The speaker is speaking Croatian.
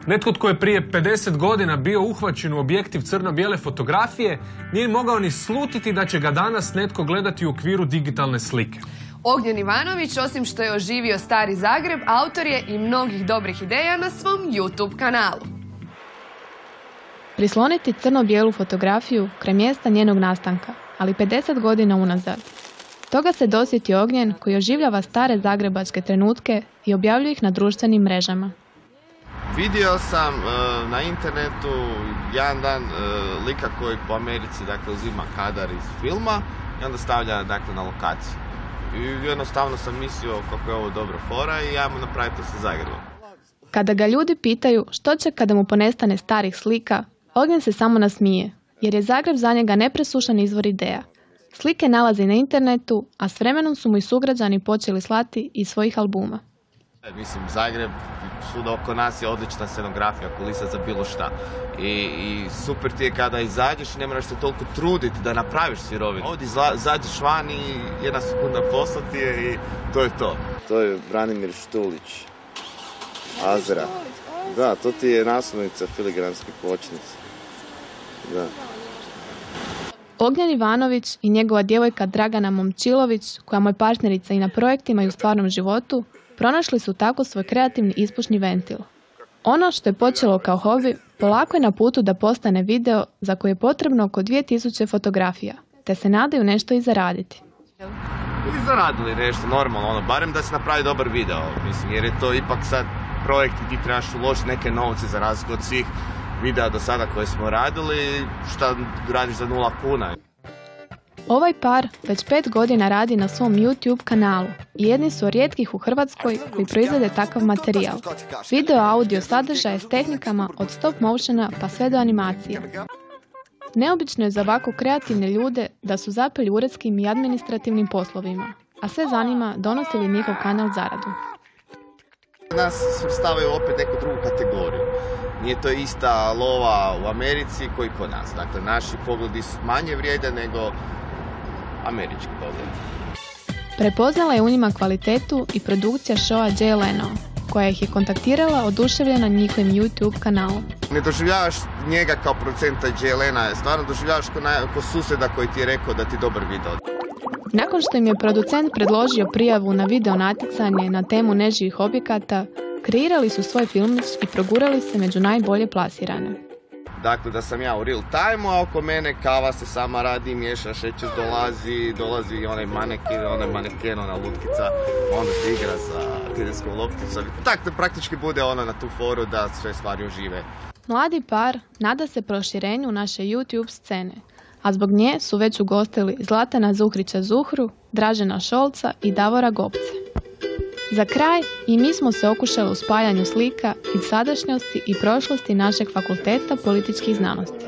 Netko tko je prije 50 godina bio uhvaćen u objektiv crno-bijele fotografije nije mogao ni slutiti da će ga danas netko gledati u okviru digitalne slike. Ognjen Ivanović, osim što je oživio stari Zagreb, autor je i mnogih dobrih ideja na svom YouTube kanalu. Prisloniti crno-bijelu fotografiju kraj mjesta njenog nastanka, ali 50 godina unazad. Toga se dosjetio Ognjen koji oživljava stare zagrebačke trenutke i objavljuje ih na društvenim mrežama. Vidio sam na internetu jedan dan lika koji po Americi uzima kadar iz filma i onda stavlja na lokaciju. I jednostavno sam mislio kako je ovo dobra fora i ajmo napraviti to sa Zagrebom. Kada ga ljudi pitaju što će kada mu ponestane starih slika, Ognjen se samo nasmije, jer je Zagreb za njega nepresušan izvor ideja. Slike nalazi na internetu, a s vremenom su mu i sugrađani počeli slati iz svojih albuma. Mislim, Zagreb, svuda oko nas je odlična scenografija, kulisa za bilo šta. I super ti je kada izađeš i ne moraš se toliko truditi da napraviš sirovinu. Ovdje izađeš van i jedna sekunda posla ti je i to je to. To je Branimir Štulić, Azra. Da, to ti je naslovnica filigranske pločnice. Da. Ognjen Ivanović i njegova djevojka Dragana Momčilović, koja mu je partnerica i na projektima i u stvarnom životu, pronašli su tako svoj kreativni ispušni ventil. Ono što je počelo kao hobi, polako je na putu da postane video za koji je potrebno oko 2000 fotografija, te se nadaju nešto i zaraditi. I zaradili nešto normalno, barem da se napravi dobar video, mislim, jer je to ipak sad projekt gdje trebaš uložiti neke novce za razliku od svih videa do sada koje smo radili, šta radiš za 0 kuna. Ovaj par već 5 godina radi na svom YouTube kanalu i jedni su od rijetkih u Hrvatskoj koji proizvode takav materijal. Video, audio sadržaje s tehnikama od stop motiona pa sve do animacije. Neobično je za ovako kreativne ljude da su zapeli uredskim i administrativnim poslovima, a sve zanima donosi li njihov kanal zaradu. Nas svrstavaju opet neku drugu kategoriju. Nije to ista lova u Americi koji kod nas. Dakle, naši pogledi su manje vrijede nego američki pogled. Prepoznala je u njima kvalitetu i produkcija showa Jay Leno, koja ih je kontaktirala oduševljena njihovim YouTube kanalom. Ne doživljavaš njega kao producenta Jay Lena, stvarno doživljavaš ko susjeda koji ti je rekao da ti dobar video. Nakon što im je producent predložio prijavu na video natjecanje na temu neživih objekata, kreirali su svoj filmić i progurali se među najbolje plasirane. Dakle, da sam ja u real time, a oko mene kava se sama radi, miješa, šećer dolazi onaj maneken, ona lutkica, onda se igra sa tedeskom lopticom. Tako da praktički bude na tu foru da sve stvari ožive. Mladi par nada se proširenju naše YouTube scene, a zbog nje su već ugostili Zlatana Zuhrića Zuhru, Dražena Šolca i Davora Gopce. Za kraj i mi smo se okušali u spajanju slika iz sadašnjosti i prošlosti našeg fakulteta političkih znanosti.